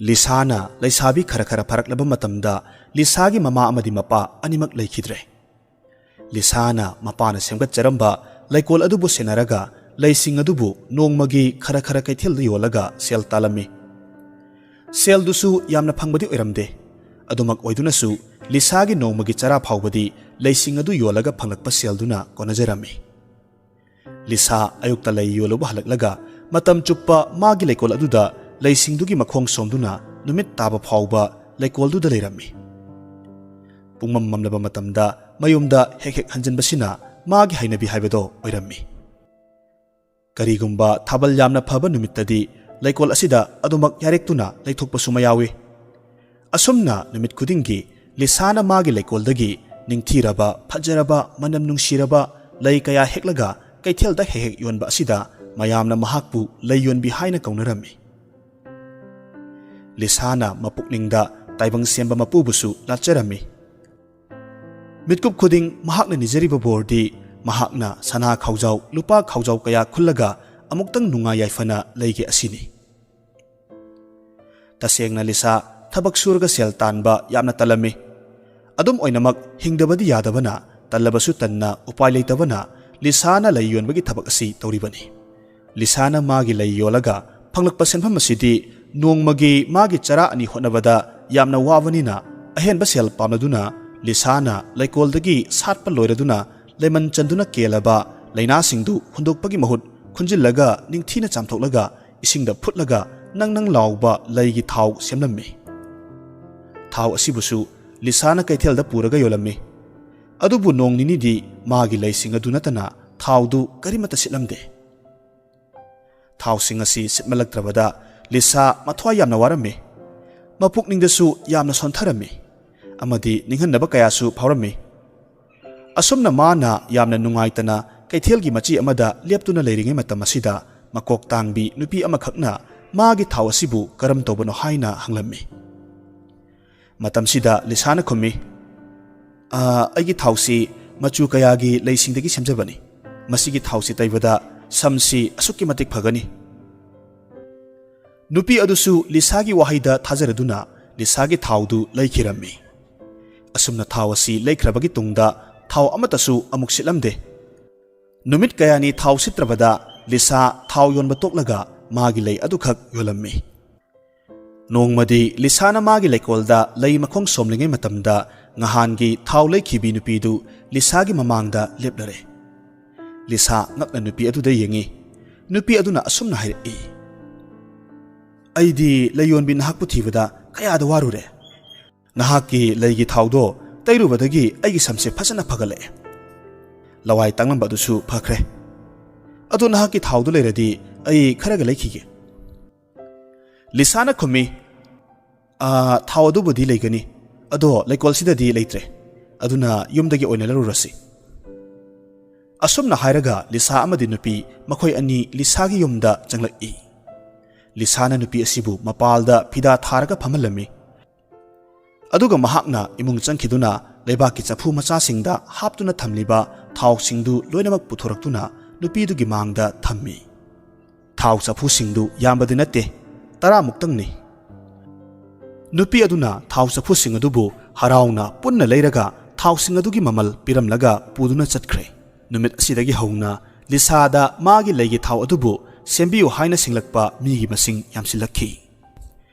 ꯂꯤꯁꯥꯅ ꯂꯩꯁꯥꯕꯤ ꯈꯔ ꯈꯔ ꯐꯔꯛꯂꯕ ꯃꯇꯝꯗ ꯂꯤꯁꯥꯒꯤ ꯃꯃꯥ ꯑꯃꯗꯤ ꯃꯄꯥ ꯑꯅꯤꯃꯛ ꯂꯩꯈꯤꯗ꯭ꯔꯦ꯫ ꯂꯤꯁꯥꯅ ꯃꯄꯥꯅ ꯁꯦꯝꯒꯠꯆꯔꯝꯕ ꯂꯩꯀꯣꯜ ꯑꯗꯨꯕꯨ ꯁꯦꯟꯅꯔꯒ ꯂꯩꯁꯤꯡ ꯑꯗꯨꯕꯨ ꯅꯣꯡꯃꯒꯤ ꯈꯔ ꯈꯔ ꯀꯩꯊꯦꯜꯗ ꯌꯣꯜꯂꯒ ꯁꯦꯜ ꯇꯥꯜꯂꯝꯃꯤ꯫ ꯁꯦꯜꯗꯨꯁꯨ ꯌꯥꯝꯅ ꯐꯪꯕꯗꯤ ꯑꯣꯏꯔꯝꯗꯦ꯫ ꯑꯗꯨꯃꯛ ꯑꯣꯏꯗꯨꯅꯁꯨ ꯂꯤꯁꯥꯒꯤ ꯅꯣꯡꯃꯒꯤ ꯆꯔꯥ ꯐꯥꯎꯕꯗꯤ ꯂꯩꯁꯤꯡ ꯑꯗꯨ ꯌꯣꯜꯂꯒ ꯐꯪꯂꯛꯄ ꯁꯦꯜꯗꯨꯅ ꯀꯣꯟꯅꯖꯔꯝꯃꯤ꯫ ꯂꯤꯁꯥ ꯑꯌꯨꯛꯇ ꯂꯩ ꯌꯣꯜꯂꯨꯕ ꯍꯜꯂꯛꯂꯒ ꯃꯇꯝ ꯆꯨꯞꯄ ꯃꯥꯒꯤ ꯂꯩꯀꯣꯜ ꯑꯗꯨꯗ ꯂꯩꯁꯤꯡꯗꯨꯒꯤ ꯃꯈꯣꯡ ꯁꯣꯝꯗꯨꯅ ꯅꯨꯃꯤꯠ ꯇꯥꯕ ꯐꯥꯎꯕ ꯂꯩꯀꯣꯜꯗꯨꯗ ꯂꯩꯔꯝꯃꯤ꯫ ꯄꯨꯡꯃꯝ ꯃꯝꯂꯕ ꯃꯇꯝꯗ ꯃꯌꯨꯝꯗ ꯍꯦꯛ ꯍꯦꯛ ꯍꯟꯖꯤꯟꯕꯁꯤꯅ ꯃꯥꯒꯤ ꯍꯩꯅꯕꯤ ꯍꯥꯏꯕꯗꯣ ꯑꯣꯏꯔꯝꯃꯤ꯫ ꯀꯔꯤꯒꯨꯝꯕ ꯊꯥꯕꯜ ꯌꯥꯝꯅ ꯐꯕ ꯅꯨꯃꯤꯠꯇꯗꯤ ꯂꯩꯀꯣꯜ ꯑꯁꯤꯗ ꯑꯗꯨꯃꯛ ꯌꯥꯔꯦꯛꯇꯨꯅ ꯂꯩꯊꯣꯛꯄꯁꯨ ꯃꯌꯥꯎꯏ꯫ ꯑꯁꯨꯝꯅ ꯅꯨꯃꯤꯠ ꯈꯨꯗꯤꯡꯒꯤ ꯂꯤꯁꯥꯅ ꯃꯥꯒꯤ ꯂꯩꯀꯣꯜꯗꯒꯤ ꯅꯤꯡꯊꯤꯔꯕ ꯐꯖꯔꯕ ꯃꯅꯝ ꯅꯨꯡꯁꯤꯔꯕ ꯂꯩ ꯀꯌꯥ ꯍꯦꯛꯂꯒ ꯀꯩꯊꯦꯜꯗ ꯍꯦꯛ ꯍꯦꯛ ꯌꯣꯟꯕ ꯑꯁꯤꯗ ꯃꯌꯥꯝꯅ ꯃꯍꯥꯛꯄꯨ ꯂꯩ ꯌꯣꯟꯕꯤ ꯍꯥꯏꯅ ꯀꯧꯅꯔꯝꯃꯤ꯫ ꯂꯤꯁꯥꯅ ꯃꯄꯨꯛꯅꯤꯡꯗ ꯇꯥꯏꯕꯪ ꯁꯦꯝꯕ ꯃꯄꯨꯕꯨꯁꯨ ꯂꯥꯠꯆꯔꯝꯃꯤ꯫ ꯃꯤꯠꯀꯨꯞ ꯈꯨꯗꯤꯡ ꯃꯍꯥꯛꯅ ꯅꯤꯖꯔꯤꯕ ꯕꯣꯔꯗꯤ ꯃꯍꯥꯛꯅ ꯁꯅꯥ ꯈꯥꯎꯖꯥꯎ ꯂꯨꯄꯥ ꯈꯥꯎꯖꯥꯎ ꯀꯌꯥ ꯈꯨꯜꯂꯒ ꯑꯃꯨꯛꯇꯪ ꯅꯨꯡꯉꯥꯏ ꯌꯥꯏꯐꯅ ꯂꯩꯒꯦ ꯑꯁꯤꯅꯤ꯫ ꯇꯁꯦꯡꯅ ꯂꯤꯁꯥ ꯊꯕꯛ ꯁꯨꯔꯒ ꯁꯦꯜ ꯇꯥꯟꯕ ꯌꯥꯝꯅ ꯇꯜꯂꯝꯃꯤ꯫ ꯑꯗꯨꯝ ꯑꯣꯏꯅꯃꯛ ꯍꯤꯡꯗꯕꯗꯤ ꯌꯥꯗꯕꯅ ꯇꯜꯂꯕꯁꯨ ꯇꯟꯅ ꯎꯄꯥꯏ ꯂꯩꯇꯕꯅ ꯂꯤꯁꯥꯅ ꯂꯩ ꯌꯣꯟꯕꯒꯤ ꯊꯕꯛ ꯑꯁꯤ ꯇꯧꯔꯤꯕꯅꯤ꯫ ꯂꯤꯁꯥꯅ ꯃꯥꯒꯤ ꯂꯩ ꯌꯣꯜꯂꯒ ꯐꯪꯂꯛꯄ ꯁꯦꯟꯐꯝ ꯑꯁꯤꯗꯤ ꯅꯣꯡꯃꯒꯤ ꯃꯥꯒꯤ ꯆꯔꯥ ꯑꯅꯤ ꯍꯣꯠꯅꯕꯗ ꯌꯥꯝꯅ ꯋꯥꯕꯅꯤꯅ ꯑꯍꯦꯟꯕ ꯁꯦꯜ ꯄꯥꯝꯂꯗꯨꯅ ꯂꯤꯁꯥꯅ ꯂꯩꯀꯣꯜꯗꯒꯤ ꯁꯥꯠꯄ ꯂꯣꯏꯔꯗꯨꯅ ꯂꯩꯃꯟ ꯆꯟꯗꯨꯅ ꯀꯦꯜꯂꯕ ꯂꯩꯅꯥꯁꯤꯡꯗꯨ ꯍꯨꯟꯗꯣꯛꯄꯒꯤ ꯃꯍꯨꯠ ꯈꯨꯟꯖꯤꯜꯂꯒ ꯅꯤꯡꯊꯤꯅ ꯆꯥꯝꯊꯣꯛꯂꯒ ꯏꯁꯤꯡꯗ ꯐꯨꯠꯂꯒ ꯅꯪ ꯅꯪ ꯂꯥꯎꯕ ꯂꯩꯒꯤ ꯊꯥꯎ ꯁꯦꯝꯂꯝꯃꯤ꯫ ꯊꯥꯎ ꯑꯁꯤꯕꯨꯁꯨ ꯂꯤꯁꯥꯅ ꯀꯩꯊꯦꯜꯗ ꯄꯨꯔꯒ ꯌꯣꯜꯂꯝꯃꯤ꯫ ꯑꯗꯨꯕꯨ ꯅꯣꯡ ꯅꯤꯅꯤꯗꯤ ꯃꯥꯒꯤ ꯂꯩꯁꯤꯡ ꯑꯗꯨ ꯅꯠꯇꯅ ꯊꯥꯎꯗꯨ ꯀꯔꯤꯃꯠꯇ ꯁꯤꯠꯂꯝꯗꯦ꯫ ꯊꯥꯎꯁꯤꯡ ꯑꯁꯤ ꯁꯤꯠꯃꯜꯂꯛꯇ꯭ꯔꯕꯗ ꯂꯤꯁꯥ ꯃꯊ꯭ꯋꯥꯏ ꯌꯥꯝꯅ ꯋꯥꯔꯝꯃꯤ꯫ ꯃꯄꯨꯛꯅꯤꯡꯗꯁꯨ ꯌꯥꯝꯅ ꯁꯣꯟꯊꯔꯝꯃꯤ ꯑꯃꯗꯤ ꯅꯤꯡꯍꯟꯅꯕ ꯀꯌꯥꯁꯨ ꯐꯥꯎꯔꯝꯃꯤ꯫ ꯑꯁꯨꯝꯅ ꯃꯥꯅ ꯌꯥꯝꯅ ꯅꯨꯡꯉꯥꯏꯇꯅ ꯀꯩꯊꯦꯜꯒꯤ ꯃꯆꯤ ꯑꯃꯗ ꯂꯦꯞꯇꯨꯅ ꯂꯩꯔꯤꯉꯩ ꯃꯇꯝ ꯑꯁꯤꯗ ꯃꯀꯣꯛ ꯇꯥꯡꯕꯤ ꯅꯨꯄꯤ ꯑꯃꯈꯛꯅ ꯃꯥꯒꯤ ꯊꯥꯎ ꯑꯁꯤꯕꯨ ꯀꯔꯝ ꯇꯧꯕꯅꯣ ꯍꯥꯏꯅ ꯍꯪꯂꯝꯃꯤ꯫ ꯃꯇꯝꯁꯤꯗ ꯂꯤꯁꯥꯅ ꯈꯨꯝꯃꯤ, ꯑꯩꯒꯤ ꯊꯥꯎꯁꯤ ꯃꯆꯨ ꯀꯌꯥꯒꯤ ꯂꯩꯁꯤꯡꯗꯒꯤ ꯁꯦꯝꯖꯕꯅꯤ꯫ ꯃꯁꯤꯒꯤ ꯊꯥꯎꯁꯤ ꯇꯩꯕꯗ ꯁꯝꯁꯤ ꯑꯁꯨꯛꯀꯤ ꯃꯇꯤꯛ ꯐꯒꯅꯤ꯫ ꯅꯨꯄꯤ ꯑꯗꯨꯁꯨ ꯂꯤꯁꯥꯒꯤ ꯋꯥꯍꯩꯗ ꯊꯥꯖꯔꯗꯨꯅ ꯂꯤꯁꯥꯒꯤ ꯊꯥꯎꯗꯨ ꯂꯩꯈꯤꯔꯝꯃꯤ꯫ ꯑꯁꯨꯝꯅ ꯊꯥꯎ ꯑꯁꯤ ꯂꯩꯈ꯭ꯔꯕꯒꯤ ꯇꯨꯡꯗ ꯊꯥꯎ ꯑꯃꯠꯇꯁꯨ ꯑꯃꯨꯛ ꯁꯤꯠꯂꯝꯗꯦ꯫ ꯅꯨꯃꯤꯠ ꯀꯌꯥꯅꯤ ꯊꯥꯎ ꯁꯤꯠꯇ꯭ꯔꯕꯗ ꯂꯤꯁꯥ ꯊꯥꯎ ꯌꯣꯟꯕ ꯇꯣꯛꯂꯒ ꯃꯥꯒꯤ ꯂꯩ ꯑꯗꯨꯈꯛ ꯌꯣꯜꯂꯝꯃꯤ꯫ ꯅꯣꯡꯃꯗꯤ ꯂꯤꯁꯥꯅ ꯃꯥꯒꯤ ꯂꯩꯀꯣꯜꯗ ꯂꯩ ꯃꯈꯣꯡ ꯁꯣꯝꯂꯤꯉꯩ ꯃꯇꯝꯗ ꯉꯍꯥꯟꯒꯤ ꯊꯥꯎ ꯂꯩꯈꯤꯕꯤ ꯅꯨꯄꯤꯗꯨ ꯂꯤꯁꯥꯒꯤ ꯃꯃꯥꯡꯗ ꯂꯦꯞꯂꯔꯦ꯫ ꯂꯤꯁꯥ ꯉꯛꯅ ꯅꯨꯄꯤ ꯑꯗꯨꯗ ꯌꯦꯡꯉꯤ꯫ ꯅꯨꯄꯤ ꯑꯗꯨꯅ ꯑꯁꯨꯝꯅ ꯍꯥꯏꯔꯛꯏ, ꯑꯩꯗꯤ ꯂꯩꯌꯣꯟꯕꯤ ꯅꯍꯥꯛꯄꯨ ꯊꯤꯕꯗ ꯀꯌꯥꯗ ꯋꯥꯔꯨꯔꯦ꯫ ꯅꯍꯥꯛꯀꯤ ꯂꯩꯒꯤ ꯊꯥꯎꯗꯣ ꯇꯩꯔꯨꯕꯗꯒꯤ ꯑꯩꯒꯤ ꯁꯝꯁꯦ ꯐꯖꯅ ꯐꯒꯠꯂꯛꯑꯦ꯫ ꯂꯋꯥꯏ ꯇꯥꯡꯂꯝꯕ ꯑꯗꯨꯁꯨ ꯐꯈ꯭ꯔꯦ꯫ ꯑꯗꯣ ꯅꯍꯥꯛꯀꯤ ꯊꯥꯎꯗꯨ ꯂꯩꯔꯗꯤ ꯑꯩ ꯈꯔꯒ ꯂꯩꯈꯤꯒꯦ꯫ ꯂꯤꯁꯥꯅ ꯈꯨꯝꯃꯤ, ꯊꯥꯎ ꯑꯗꯨꯕꯨꯗꯤ ꯂꯩꯒꯅꯤ, ꯑꯗꯣ ꯂꯩꯀꯣꯜꯁꯤꯗꯗꯤ ꯂꯩꯇ꯭ꯔꯦ, ꯑꯗꯨꯅ ꯌꯨꯝꯗꯒꯤ ꯑꯣꯏꯅ ꯂꯧꯔꯨꯔꯁꯤ꯫ ꯑꯁꯨꯝꯅ ꯍꯥꯏꯔꯒ ꯂꯤꯁꯥ ꯑꯃꯗꯤ ꯅꯨꯄꯤ ꯃꯈꯣꯏ ꯑꯅꯤ ꯂꯤꯁꯥꯒꯤ ꯌꯨꯝꯗ ꯆꯪꯂꯛꯏ꯫ ꯂꯤꯁꯥꯅ ꯅꯨꯄꯤ ꯑꯁꯤꯕꯨ ꯃꯄꯥꯜꯗ ꯐꯤꯗꯥ ꯊꯥꯔꯒ ꯐꯝꯍꯜꯂꯝꯃꯤ꯫ ꯑꯗꯨꯒ ꯃꯍꯥꯛꯅ ꯏꯃꯨꯡ ꯆꯪꯈꯤꯗꯨꯅ ꯂꯩꯕꯥꯛꯀꯤ ꯆꯐꯨ ꯃꯆꯥꯁꯤꯡꯗ ꯍꯥꯞꯇꯨꯅ ꯊꯝꯂꯤꯕ ꯊꯥꯎꯁꯤꯡꯗꯨ ꯂꯣꯏꯅꯃꯛ ꯄꯨꯊꯣꯔꯛꯇꯨꯅ ꯅꯨꯄꯤꯗꯨꯒꯤ ꯃꯥꯡꯗ ꯊꯝꯃꯤ꯫ ꯊꯥꯎ ꯆꯐꯨꯁꯤꯡꯗꯨ ꯌꯥꯝꯕꯗꯤ ꯅꯠꯇꯦ, 10ꯃꯨꯛꯇꯪꯅꯤ꯫ ꯅꯨꯄꯤ ꯑꯗꯨꯅ ꯊꯥꯎ ꯆꯐꯨꯁꯤꯡ ꯑꯗꯨꯕꯨ ꯍꯔꯥꯎꯅ ꯄꯨꯟꯅ ꯂꯩꯔꯒ ꯊꯥꯎꯁꯤꯡ ꯑꯗꯨꯒꯤ ꯃꯃꯜ ꯄꯤꯔꯝꯂꯒ ꯄꯨꯗꯨꯅ ꯆꯠꯈ꯭ꯔꯦ꯫ ꯅꯨꯃꯤꯠ ꯑꯁꯤꯗꯒꯤ ꯍꯧꯅ ꯂꯤꯁꯥꯗ ꯃꯥꯒꯤ ꯂꯩꯒꯤ ꯊꯥꯎ ꯑꯗꯨꯕꯨ ꯁꯦꯝꯕꯤꯌꯨ ꯍꯥꯏꯅ ꯁꯤꯡꯂꯛꯄ ꯃꯤꯒꯤ ꯃꯁꯤꯡ ꯌꯥꯝꯁꯤꯜꯂꯛꯈꯤ꯫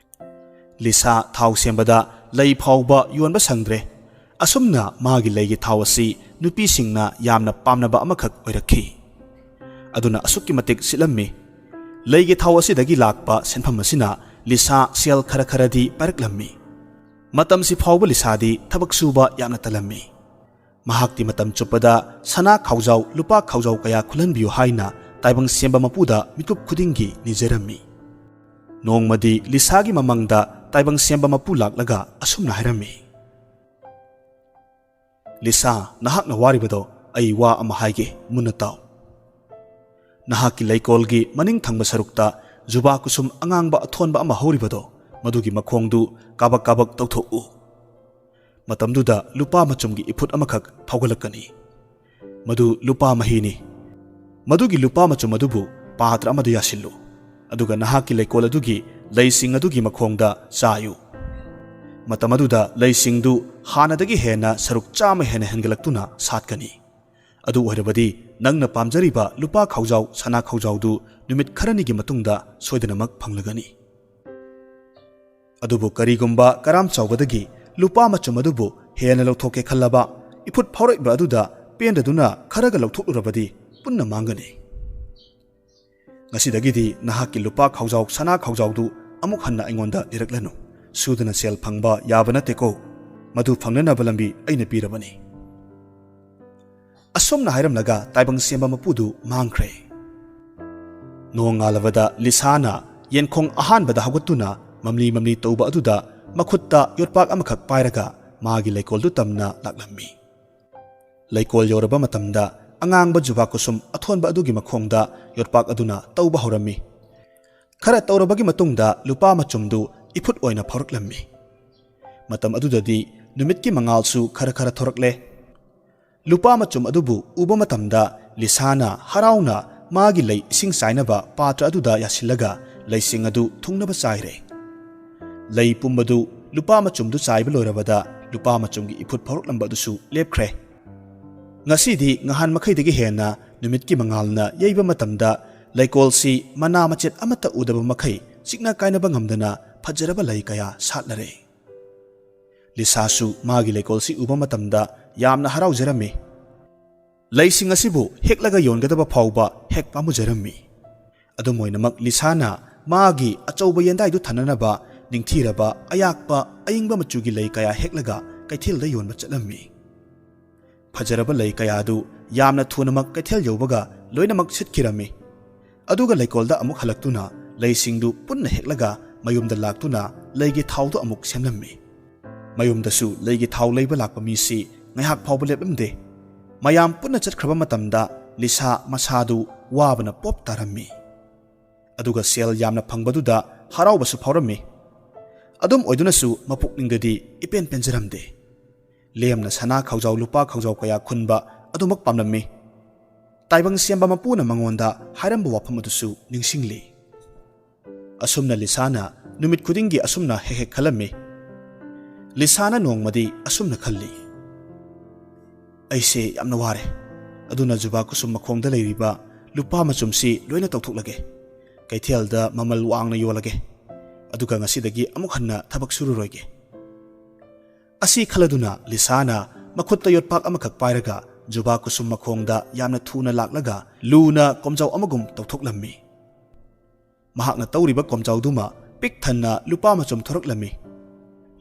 ꯂꯤꯁꯥ ꯊꯥꯎ ꯁꯦꯝꯕꯗ ꯂꯩ ꯐꯥꯎꯕ ꯌꯣꯟꯕ ꯁꯪꯗ꯭ꯔꯦ꯫ ꯑꯁꯨꯝꯅ ꯃꯥꯒꯤ ꯂꯩꯒꯤ ꯊꯥꯎ ꯑꯁꯤ ꯅꯨꯄꯤꯁꯤꯡꯅ ꯌꯥꯝꯅ ꯄꯥꯝꯅꯕ ꯑꯃꯈꯛ ꯑꯣꯏꯔꯛꯈꯤ꯫ ꯑꯗꯨꯅ ꯑꯁꯨꯛꯀꯤ ꯃꯇꯤꯛ ꯁꯤꯠꯂꯝꯃꯤ꯫ ꯂꯩꯒꯤ ꯊꯥꯎ ꯑꯁꯤꯗꯒꯤ ꯂꯥꯛꯄ ꯁꯦꯟꯐꯝ ꯑꯁꯤꯅ ꯂꯤꯁꯥ ꯁꯦꯜ ꯈꯔ ꯈꯔꯗꯤ ꯄꯥꯏꯔꯛꯂꯝꯃꯤ꯫ ꯃꯇꯝꯁꯤ ꯐꯥꯎꯕ ꯂꯤꯁꯥꯗꯤ ꯊꯕꯛ ꯁꯨꯕ ꯌꯥꯝꯅ ꯇꯜꯂꯝꯃꯤ꯫ ꯃꯍꯥꯛꯇꯤ ꯃꯇꯝ ꯆꯨꯞꯄꯗ ꯁꯅꯥ ꯈꯥꯎꯖꯥꯎ ꯂꯨꯄꯥ ꯈꯥꯎꯖꯥꯎ ꯀꯌꯥ ꯈꯨꯜꯍꯟꯕꯤꯌꯨ ꯍꯥꯏꯅ ꯇꯥꯏꯕꯪ ꯁꯦꯝꯕ ꯃꯄꯨꯗ ꯃꯤꯀꯨꯞ ꯈꯨꯗꯤꯡꯒꯤ ꯅꯤꯖꯔꯝꯃꯤ꯫ ꯅꯣꯡꯃꯗꯤ ꯂꯤꯁꯥꯒꯤ ꯃꯃꯥꯡꯗ ꯇꯥꯏꯕꯪ ꯁꯦꯝꯕ ꯃꯄꯨ ꯂꯥꯛꯂꯒ ꯑꯁꯨꯝꯅ ꯍꯥꯏꯔꯝꯃꯤ, ꯂꯤꯁꯥ, ꯅꯍꯥꯛꯅ ꯋꯥꯔꯤꯕꯗꯣ ꯑꯩ ꯋꯥ ꯑꯃ ꯍꯥꯏꯒꯦ, ꯃꯨꯟꯅ ꯇꯥꯎ꯫ ꯅꯍꯥꯛꯀꯤ ꯂꯩꯀꯣꯜꯒꯤ ꯃꯅꯤꯡ ꯊꯪꯕ ꯁꯔꯨꯛꯇ ꯖꯨꯕꯥ ꯀꯨꯁꯨꯝ ꯑꯉꯥꯡꯕ ꯑꯊꯣꯟꯕ ꯑꯃ ꯍꯧꯔꯤꯕꯗꯣ, ꯃꯗꯨꯒꯤ ꯃꯈꯣꯡꯗꯨ ꯀꯥꯕꯛ ꯀꯥꯕꯛ ꯇꯧꯊꯣꯛꯎ꯫ ꯃꯇꯝꯗꯨꯗ ꯂꯨꯄꯥ ꯃꯆꯨꯝꯒꯤ ꯏꯐꯨꯠ ꯑꯃꯈꯛ ꯐꯥꯎꯒꯠꯂꯛꯀꯅꯤ꯫ ꯃꯗꯨ ꯂꯨꯄꯥ ꯃꯍꯤꯅꯤ꯫ ꯃꯗꯨꯒꯤ ꯂꯨꯄꯥ ꯃꯆꯨꯝ ꯑꯗꯨꯕꯨ ꯄꯥꯇ꯭ꯔ ꯑꯃꯗ ꯌꯥꯁꯤꯜꯂꯨ꯫ ꯑꯗꯨꯒ ꯅꯍꯥꯛꯀꯤ ꯂꯩꯀꯣꯜ ꯑꯗꯨꯒꯤ ꯂꯩꯁꯤꯡ ꯑꯗꯨꯒꯤ ꯃꯈꯣꯡꯗ ꯆꯥꯏꯌꯨ꯫ ꯃꯇꯝ ꯑꯗꯨꯗ ꯂꯩꯁꯤꯡꯗꯨ ꯍꯥꯟꯅꯗꯒꯤ ꯍꯦꯟꯅ ꯁꯔꯨꯛ 100 ꯍꯦꯟꯅ ꯍꯦꯟꯒꯠꯂꯛꯇꯨꯅ ꯁꯥꯠꯀꯅꯤ꯫ ꯑꯗꯨ ꯑꯣꯏꯔꯕꯗꯤ ꯅꯪꯅ ꯄꯥꯝꯖꯔꯤꯕ ꯂꯨꯄꯥ ꯈꯥꯎꯖꯥꯎ ꯁꯅꯥ ꯈꯥꯎꯖꯥꯎꯗꯨ ꯅꯨꯃꯤꯠ ꯈꯔꯅꯤꯒꯤ ꯃꯇꯨꯡꯗ ꯁꯣꯏꯗꯅꯃꯛ ꯐꯪꯂꯒꯅꯤ꯫ ꯑꯗꯨꯕꯨ ꯀꯔꯤꯒꯨꯝꯕ ꯀꯔꯥꯝ ꯆꯥꯎꯕꯗꯒꯤ ꯂꯨꯄꯥ ꯃꯆꯨꯝ ꯑꯗꯨꯕꯨ ꯍꯦꯟꯅ ꯂꯧꯊꯣꯛꯀꯦ ꯈꯜꯂꯕ ꯏꯐꯨꯠ ꯐꯥꯎꯔꯛꯏꯕ ꯑꯗꯨꯗ ꯄꯦꯟꯗꯗꯨꯅ ꯈꯔꯒ ꯂꯧꯊꯣꯛꯂꯨꯔꯕꯗꯤ ꯄꯨꯟꯅ ꯃꯥꯡꯒꯅꯤ꯫ ꯉꯁꯤꯗꯒꯤꯗꯤ ꯅꯍꯥꯛꯀꯤ ꯂꯨꯄꯥ ꯈꯥꯎꯖꯥꯎ ꯁꯅꯥ ꯈꯥꯎꯖꯥꯎꯗꯨ ꯑꯃꯨꯛ ꯍꯟꯅ ꯑꯩꯉꯣꯟꯗ ꯂꯤꯔꯛꯂꯅꯨ꯫ ꯁꯨꯗꯅ ꯁꯦꯜ ꯐꯪꯕ ꯌꯥꯕ ꯅꯠꯇꯦꯀꯣ꯫ ꯃꯗꯨ ꯐꯪꯅꯅꯕ ꯂꯝꯕꯤ ꯑꯩꯅ ꯄꯤꯔꯕꯅꯤ꯫ ꯑꯁꯨꯝꯅ ꯍꯥꯏꯔꯝꯂꯒ ꯇꯥꯏꯕꯪ ꯁꯦꯝꯕ ꯃꯄꯨꯗꯨ ꯃꯥꯡꯈ꯭ꯔꯦ꯫ ꯅꯣꯡ ꯉꯥꯜꯂꯕꯗ ꯂꯤꯁꯥꯅ ꯌꯦꯟꯈꯣꯡ ꯑꯍꯥꯟꯕꯗ ꯍꯧꯒꯠꯇꯨꯅ ꯃꯝꯂꯤ ꯃꯝꯂꯤ ꯇꯧꯕ ꯑꯗꯨꯗ ꯃꯈꯨꯠꯇ ꯌꯣꯠꯄꯥꯛ ꯑꯃꯈꯛ ꯄꯥꯏꯔꯒ ꯃꯥꯒꯤ ꯂꯩꯀꯣꯜꯗꯨ ꯇꯝꯅ ꯂꯥꯛꯂꯝꯃꯤ꯫ ꯂꯩꯀꯣꯜ ꯌꯧꯔꯕ ꯃꯇꯝꯗ ꯑꯉꯥꯡꯕ ꯖꯨꯕꯥ ꯀꯨꯁꯨꯝ ꯑꯊꯣꯟꯕ ꯑꯗꯨꯒꯤ ꯃꯈꯣꯡꯗ ꯌꯣꯠꯄꯥꯛ ꯑꯗꯨꯅ ꯇꯧꯕ ꯍꯧꯔꯝꯃꯤ꯫ ꯈꯔ ꯇꯧꯔꯕꯒꯤ ꯃꯇꯨꯡꯗ ꯂꯨꯄꯥ ꯃꯆꯨꯝꯗꯨ ꯏꯐꯨꯠ ꯑꯣꯏꯅ ꯐꯥꯎꯔꯛꯂꯝꯃꯤ꯫ ꯃꯇꯝ ꯑꯗꯨꯗꯗꯤ ꯅꯨꯃꯤꯠꯀꯤ ꯃꯉꯥꯜꯁꯨ ꯈꯔ ꯈꯔ ꯊꯣꯔꯛꯂꯦ꯫ ꯂꯨꯄꯥ ꯃꯆꯨꯝ ꯑꯗꯨꯕꯨ ꯎꯕ ꯃꯇꯝꯗ ꯂꯤꯁꯥꯅ ꯍꯔꯥꯎꯅ ꯃꯥꯒꯤ ꯂꯩ ꯏꯁꯤꯡ ꯆꯥꯏꯅꯕ ꯄꯥꯇ꯭ꯔ ꯑꯗꯨꯗ ꯌꯥꯁꯤꯜꯂꯒ ꯂꯩꯁꯤꯡ ꯑꯗꯨ ꯊꯨꯡꯅꯕ ꯆꯥꯏꯔꯦ꯫ ꯂꯩ ꯄꯨꯝꯕꯗꯨ ꯂꯨꯄꯥ ꯃꯆꯨꯝꯗꯨ ꯆꯥꯏꯕ ꯂꯣꯏꯔꯕꯗ ꯂꯨꯄꯥ ꯃꯆꯨꯝꯒꯤ ꯏꯐꯨꯠ ꯐꯥꯎꯔꯛꯂꯝꯕ ꯑꯗꯨꯁꯨ ꯂꯦꯞꯈ꯭ꯔꯦ꯫ ꯉꯁꯤꯗꯤ ꯉꯍꯥꯟ ꯃꯈꯩꯗꯒꯤ ꯍꯦꯟꯅ ꯅꯨꯃꯤꯠꯀꯤ ꯃꯉꯥꯜꯅ ꯌꯩꯕ ꯃꯇꯝꯗ ꯂꯩꯀꯣꯜꯁꯤ ꯃꯅꯥ ꯃꯆꯦꯠ ꯑꯃꯠꯇ ꯎꯗꯕ ꯃꯈꯩ ꯆꯤꯛꯅ ꯀꯥꯏꯅꯕ ꯉꯝꯗꯅ ꯐꯖꯔꯕ ꯂꯩ ꯀꯌꯥ ꯁꯥꯠꯂꯔꯦ꯫ ꯂꯤꯁꯥꯁꯨ ꯃꯥꯒꯤ ꯂꯩꯀꯣꯜꯁꯤ ꯎꯕ ꯃꯇꯝꯗ ꯌꯥꯝꯅ ꯍꯔꯥꯎꯖꯔꯝꯃꯤ꯫ ꯂꯩꯁꯤꯡ ꯑꯁꯤꯕꯨ ꯍꯦꯛꯂꯒ ꯌꯣꯟꯒꯗꯕ ꯐꯥꯎꯕ ꯍꯦꯛ ꯄꯥꯝꯃꯨꯖꯔꯝꯃꯤ꯫ ꯑꯗꯨꯝ ꯑꯣꯏꯅꯃꯛ ꯂꯤꯁꯥꯅ ꯃꯥꯒꯤ ꯑꯆꯧꯕ ꯌꯦꯟꯗꯥꯏꯗꯨ ꯊꯟꯅꯅꯕ ꯅꯤꯡꯊꯤꯔꯕ ꯑꯌꯥꯛꯄ ꯑꯏꯪꯕ ꯃꯆꯨꯒꯤ ꯂꯩ ꯀꯌꯥ ꯍꯦꯛꯂꯒ ꯀꯩꯊꯦꯜꯗ ꯌꯣꯟꯕ ꯆꯠꯂꯝꯃꯤ꯫ ꯐꯖꯔꯕ ꯂꯩ ꯀꯌꯥꯗꯨ ꯌꯥꯝꯅ ꯊꯨꯅꯃꯛ ꯀꯩꯊꯦꯜ ꯌꯧꯕꯒ ꯂꯣꯏꯅꯃꯛ ꯁꯤꯠꯈꯤꯔꯝꯃꯤ꯫ ꯑꯗꯨꯒ ꯂꯩꯀꯣꯜꯗ ꯑꯃꯨꯛ ꯍꯜꯂꯛꯇꯨꯅ ꯂꯩꯁꯤꯡꯗꯨ ꯄꯨꯟꯅ ꯍꯦꯛꯂꯒ ꯃꯌꯨꯝꯗ ꯂꯥꯛꯇꯨꯅ ꯂꯩꯒꯤ ꯊꯥꯎꯗꯨ ꯑꯃꯨꯛ ꯁꯦꯝꯂꯝꯃꯤ꯫ ꯃꯌꯨꯝꯗꯁꯨ ꯂꯩꯒꯤ ꯊꯥꯎ ꯂꯩꯕ ꯂꯥꯛꯄ ꯃꯤꯁꯤ ꯉꯥꯏꯍꯥꯛ ꯐꯥꯎꯕ ꯂꯦꯞꯂꯝꯗꯦ꯫ ꯃꯌꯥꯝ ꯄꯨꯟꯅ ꯆꯠꯈ꯭ꯔꯕ ꯃꯇꯝꯗ ꯂꯤꯁꯥ ꯃꯁꯥꯗꯨ ꯋꯥꯕꯅ ꯄꯣꯞ ꯇꯥꯔꯝꯃꯤ꯫ ꯑꯗꯨꯒ ꯁꯦꯜ ꯌꯥꯝꯅ ꯐꯪꯕꯗꯨꯗ ꯍꯔꯥꯎꯕꯁꯨ ꯐꯥꯎꯔꯝꯃꯤ꯫ ꯑꯗꯨꯝ ꯑꯣꯏꯗꯨꯅꯁꯨ ꯃꯄꯨꯛꯅꯤꯡꯗꯗꯤ ꯏꯄꯦꯟ ꯄꯦꯟꯖꯔꯝꯗꯦ꯫ ꯂꯦꯝꯅ ꯁꯅꯥ ꯈꯥꯎꯖꯥꯎ ꯂꯨꯄꯥ ꯈꯥꯎꯖꯥꯎ ꯀꯌꯥ ꯈꯨꯟꯕ ꯑꯗꯨꯃꯛ ꯄꯥꯝꯂꯝꯃꯤ꯫ ꯇꯥꯏꯕꯪ ꯁꯦꯝꯕ ꯃꯄꯨꯅ ꯃꯉꯣꯟꯗ ꯍꯥꯏꯔꯝꯕ ꯋꯥꯐꯝ ꯑꯗꯨꯁꯨ ꯅꯤꯡꯁꯤꯡꯂꯤ꯫ ꯑꯁꯨꯝꯅ ꯂꯤꯁꯥꯅ ꯅꯨꯃꯤꯠ ꯈꯨꯗꯤꯡꯒꯤ ꯑꯁꯨꯝꯅ ꯍꯦꯛ ꯍꯦꯛ ꯈꯜꯂꯝꯃꯤ꯫ ꯂꯤꯁꯥꯅ ꯅꯣꯡꯃꯗꯤ ꯑꯁꯨꯝꯅ ꯈꯜꯂꯤ, ꯑꯩꯁꯦ ꯌꯥꯝꯅ ꯋꯥꯔꯦ, ꯑꯗꯨꯅ ꯖꯨꯕꯥ ꯀꯨꯁꯨꯝ ꯃꯈꯣꯡꯗ ꯂꯩꯔꯤꯕ ꯂꯨꯄꯥ ꯃꯆꯨꯝꯁꯤ ꯂꯣꯏꯅ ꯇꯧꯊꯣꯛꯂꯒꯦ, ꯀꯩꯊꯦꯜꯗ ꯃꯃꯜ ꯋꯥꯡꯅ ꯌꯣꯜꯂꯒꯦ, ꯑꯗꯨꯒ ꯉꯁꯤꯗꯒꯤ ꯑꯃꯨꯛ ꯍꯟꯅ ꯊꯕꯛ ꯁꯨꯔꯔꯣꯏꯒꯦ꯫ ꯑꯁꯤ ꯈꯜꯂꯗꯨꯅ ꯂꯤꯁꯥꯅ ꯃꯈꯨꯠꯇ ꯌꯣꯠꯄꯥꯛ ꯑꯃꯈꯛ ꯄꯥꯏꯔꯒ ꯖꯨꯕꯥ ꯀꯨꯁꯨꯝ ꯃꯈꯣꯡꯗ ꯌꯥꯝꯅ ꯊꯨꯅ ꯂꯥꯛꯂꯒ ꯂꯨꯅ ꯀꯣꯝꯖꯥꯎ ꯑꯃꯒꯨꯝ ꯇꯧꯊꯣꯛꯂꯝꯃꯤ꯫ ꯃꯍꯥꯛꯅ ꯇꯧꯔꯤꯕ ꯀꯣꯝꯖꯥꯎꯗꯨꯃ ꯄꯤꯛ ꯊꯟꯅ ꯂꯨꯄꯥ ꯃꯆꯨꯝ ꯊꯣꯔꯛꯂꯝꯃꯤ꯫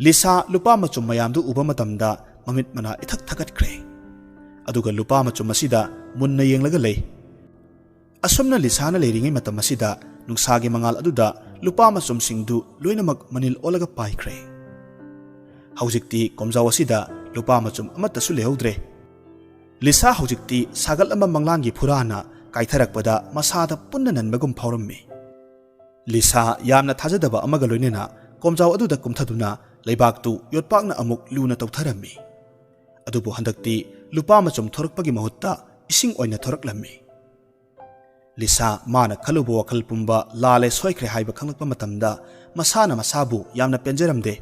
ꯂꯤꯁꯥ ꯂꯨꯄꯥ ꯃꯆꯨꯝ ꯃꯌꯥꯝꯗꯨ ꯎꯕ ꯃꯇꯝꯗ ꯃꯃꯤꯠ ꯃꯅꯥ ꯏꯊꯛ ꯊꯛꯀꯠꯈ꯭ꯔꯦ꯫ ꯑꯗꯨꯒ ꯂꯨꯄꯥ ꯃꯆꯨꯝ ꯑꯁꯤꯗ ꯃꯨꯟꯅ ꯌꯦꯡꯂꯒ ꯂꯩ꯫ ꯑꯁꯨꯝꯅ ꯂꯤꯁꯥꯅ ꯂꯩꯔꯤꯉꯩ ꯃꯇꯝ ꯑꯁꯤꯗ ꯅꯨꯡꯁꯥꯒꯤ ꯃꯉꯥꯜ ꯑꯗꯨꯗ ꯂꯨꯄꯥ ꯃꯆꯨꯝꯁꯤꯡꯗꯨ ꯂꯣꯏꯅꯃꯛ ꯃꯅꯤꯜ ꯑꯣꯜꯂꯒ ꯄꯥꯏꯈ꯭ꯔꯦ꯫ ꯍꯧꯖꯤꯛꯇꯤ ꯀꯣꯝꯖꯥꯎ ꯑꯁꯤꯗ ꯂꯨꯄꯥ ꯃꯆꯨꯝ ꯑꯃꯠꯇꯁꯨ ꯂꯩꯍꯧꯗ꯭ꯔꯦ꯫ ꯂꯤꯁꯥ ꯍꯧꯖꯤꯛꯇꯤ ꯁꯥꯒꯠꯂꯝꯕ ꯃꯪꯂꯥꯟꯒꯤ ꯐꯨꯔꯥꯅ ꯀꯥꯏꯊꯔꯛꯄꯗ ꯃꯁꯥꯗ ꯄꯨꯟꯅ ꯅꯟꯕꯒꯨꯝ ꯐꯥꯎꯔꯝꯃꯤ꯫ ꯂꯤꯁꯥ ꯌꯥꯝꯅ ꯊꯥꯖꯗꯕ ꯑꯃꯒ ꯂꯣꯏꯅꯅ ꯀꯣꯝꯖꯥꯎ ꯑꯗꯨꯗ ꯀꯨꯝꯊꯗꯨꯅ ꯂꯩꯕꯥꯛꯇꯨ ꯌꯣꯠꯄꯥꯛꯅ ꯑꯃꯨꯛ ꯂꯨꯅ ꯇꯧꯊꯔꯝꯃꯤ꯫ ꯑꯗꯨꯕꯨ ꯍꯟꯗꯛꯇꯤ ꯂꯨꯄꯥ ꯃꯆꯨꯝ ꯊꯣꯔꯛꯄꯒꯤ ꯃꯍꯨꯠꯇ ꯏꯁꯤꯡ ꯑꯣꯏꯅ ꯊꯣꯔꯛꯂꯝꯃꯤ꯫ ꯂꯤꯁꯥ ꯃꯥꯅ ꯈꯜꯂꯨꯕ ꯋꯥꯈꯜ ꯄꯨꯝꯕ ꯂꯥꯜꯂꯦ ꯁꯣꯏꯈ꯭ꯔꯦ ꯍꯥꯏꯕ ꯈꯪꯂꯛꯄ ꯃꯇꯝꯗ ꯃꯁꯥꯅ ꯃꯁꯥꯕꯨ ꯌꯥꯝꯅ ꯄꯦꯟꯖꯔꯝꯗꯦ꯫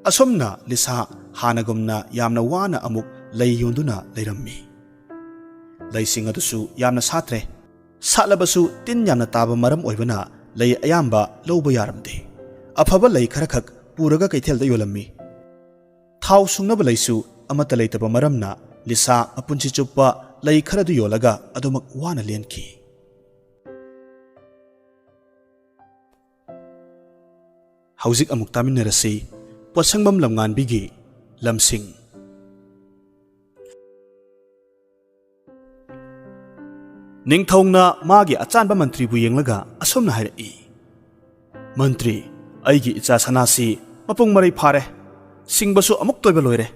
ꯑꯁꯨꯝꯅ ꯂꯤꯁꯥ ꯍꯥꯟꯅꯒꯨꯝꯅ ꯌꯥꯝꯅ ꯋꯥꯅ ꯑꯃꯨꯛ ꯂꯩ ꯌꯣꯟꯗꯨꯅ ꯂꯩꯔꯝꯃꯤ꯫ ꯂꯩꯁꯤꯡ ꯑꯗꯨꯁꯨ ꯌꯥꯝꯅ ꯁꯥꯠꯇ꯭ꯔꯦ꯫ ꯁꯥꯠꯂꯕꯁꯨ ꯇꯤꯟ ꯌꯥꯝꯅ ꯇꯥꯕ ꯃꯔꯝ ꯑꯣꯏꯕꯅ ꯂꯩ ꯑꯌꯥꯝꯕ ꯂꯧꯕ ꯌꯥꯔꯝꯗꯦ꯫ ꯑꯐꯕ ꯂꯩ ꯈꯔꯈꯛ ꯄꯨꯔꯒ ꯀꯩꯊꯦꯜꯗ ꯌꯣꯜꯂꯝꯃꯤ꯫ ꯊꯥꯎ ꯁꯨꯡꯅꯕ ꯂꯩꯁꯨ ꯑꯃꯠꯇ ꯂꯩꯇꯕ ꯃꯔꯝꯅ ꯂꯤꯁꯥ ꯃꯄꯨꯟꯁꯤ ꯆꯨꯞꯄ ꯂꯩ ꯈꯔꯗꯨ ꯌꯣꯜꯂꯒ ꯑꯗꯨꯃꯛ ꯋꯥꯅ ꯂꯦꯟꯈꯤ꯫ ꯍꯧꯖꯤꯛ ꯑꯃꯨꯛ ꯇꯥꯃꯤꯟꯅꯔꯁꯤ ꯄꯣꯠꯁꯪꯕꯝ ꯂꯝꯉꯥꯟꯕꯤꯒꯤ ꯂꯝꯁꯤꯡ꯫ ꯅꯤꯡꯊꯧꯅ ꯃꯥꯒꯤ ꯑꯆꯥꯟꯕ ꯃꯟꯇ꯭ꯔꯤꯕꯨ ꯌꯦꯡꯂꯒ ꯑꯁꯨꯝꯅ ꯍꯥꯏꯔꯛꯏ, ꯃꯟꯇ꯭ꯔꯤ, ꯑꯩꯒꯤ ꯏꯆꯥ ꯁꯅꯥꯁꯤ ꯃꯄꯨꯡ ꯃꯔꯩ ꯐꯥꯔꯦ, ꯁꯤꯡꯕꯁꯨ ꯑꯃꯨꯛ ꯇꯣꯏꯕ ꯂꯣꯏꯔꯦ꯫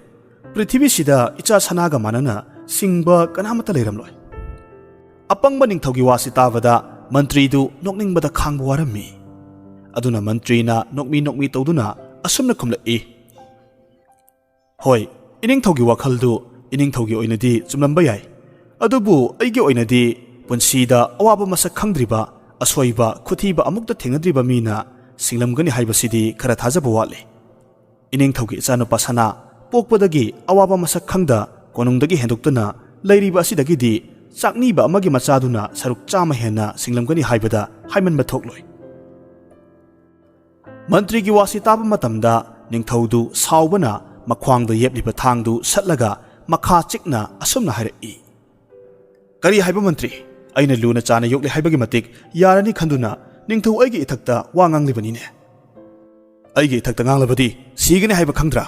ꯄ꯭ꯔꯤꯊꯤꯕꯤꯁꯤꯗ ꯏꯆꯥ ꯁꯅꯥꯒ ꯃꯥꯟꯅꯅ ꯁꯤꯡꯕ ꯀꯅꯥꯃꯠꯇ ꯂꯩꯔꯝꯂꯣꯏ꯫ ꯑꯄꯪꯕ ꯅꯤꯡꯊꯧꯒꯤ ꯋꯥꯁꯤ ꯇꯥꯕꯗ ꯃꯟꯇ꯭ꯔꯤꯗꯨ ꯅꯣꯛꯅꯤꯡꯕꯗ ꯈꯥꯡꯕ ꯋꯥꯔꯝꯃꯤ꯫ ꯑꯗꯨꯅ ꯃꯟꯇ꯭ꯔꯤꯅ ꯅꯣꯛꯃꯤ ꯅꯣꯛꯃꯤ ꯇꯧꯗꯨꯅ ꯑꯁꯨꯝꯅ ꯈꯨꯝꯂꯛꯏ, ꯍꯣꯏ, ꯏꯅꯤꯡꯊꯧꯒꯤ ꯋꯥꯈꯜꯗꯨ ꯏꯅꯤꯡꯊꯧꯒꯤ ꯑꯣꯏꯅꯗꯤ ꯆꯨꯝꯂꯝꯕ ꯌꯥꯏ, ꯑꯗꯨꯕꯨ ꯑꯩꯒꯤ ꯑꯣꯏꯅꯗꯤ ꯄꯨꯟꯁꯤꯗ ꯑꯋꯥꯕ ꯃꯁꯛ ꯈꯪꯗ꯭ꯔꯤꯕ ꯑꯁꯣꯏꯕ ꯈꯨꯊꯤꯕ ꯑꯃꯨꯛꯇ ꯊꯦꯡꯅꯗ꯭ꯔꯤꯕ ꯃꯤꯅ ꯁꯤꯡꯂꯝꯒꯅꯤ ꯍꯥꯏꯕꯁꯤꯗꯤ ꯈꯔ ꯊꯥꯖꯕ ꯋꯥꯠꯂꯤ꯫ ꯏꯅꯤꯡꯊꯧꯒꯤ ꯏꯆꯥꯅꯨꯄꯥ ꯁꯅꯥ ꯄꯣꯛꯄꯗꯒꯤ ꯑꯋꯥꯕ ꯃꯁꯛ ꯈꯪꯗ ꯀꯣꯅꯨꯡꯗꯒꯤ ꯍꯦꯟꯗꯣꯛꯇꯨꯅ ꯂꯩꯔꯤꯕ ꯑꯁꯤꯗꯒꯤꯗꯤ ꯆꯥꯛꯅꯤꯕ ꯑꯃꯒꯤ ꯃꯆꯥꯗꯨꯅ ꯁꯔꯨꯛ 100 ꯍꯦꯟꯅ ꯁꯤꯡꯂꯝꯒꯅꯤ ꯍꯥꯏꯕꯗ ꯍꯥꯏꯃꯟꯕ ꯊꯣꯛꯂꯣꯏ꯫ ꯃꯟꯇ꯭ꯔꯤꯒꯤ ꯋꯥꯁꯤ ꯇꯥꯕ ꯃꯇꯝꯗ ꯅꯤꯡꯊꯧꯗꯨ ꯁꯥꯎꯕꯅ ꯃꯈ꯭ꯋꯥꯡꯗ ꯌꯦꯞꯂꯤꯕ ꯊꯥꯡꯗꯨ ꯁꯠꯂꯒ ꯃꯈꯥ ꯆꯤꯛꯅ ꯑꯁꯨꯝꯅ ꯍꯥꯏꯔꯛꯏ꯫ ꯀꯔꯤ ꯍꯥꯏꯕ ꯃꯟꯇ꯭ꯔꯤ? ꯑꯩꯅ ꯂꯨꯅ ꯆꯥꯅ ꯌꯣꯛꯂꯤ ꯍꯥꯏꯕꯒꯤ ꯃꯇꯤꯛ ꯌꯥꯔꯅꯤ ꯈꯟꯗꯨꯅ ꯅꯤꯡꯊꯧ ꯑꯩꯒꯤ ꯏꯊꯛꯇ ꯋꯥ ꯉꯥꯡꯂꯤꯕꯅꯤꯅꯦ꯫ ꯑꯩꯒꯤ ꯏꯊꯛꯇ ꯉꯥꯡꯂꯕꯗꯤ ꯁꯤꯒꯅꯤ ꯍꯥꯏꯕ ꯈꯪꯗ꯭ꯔꯥ?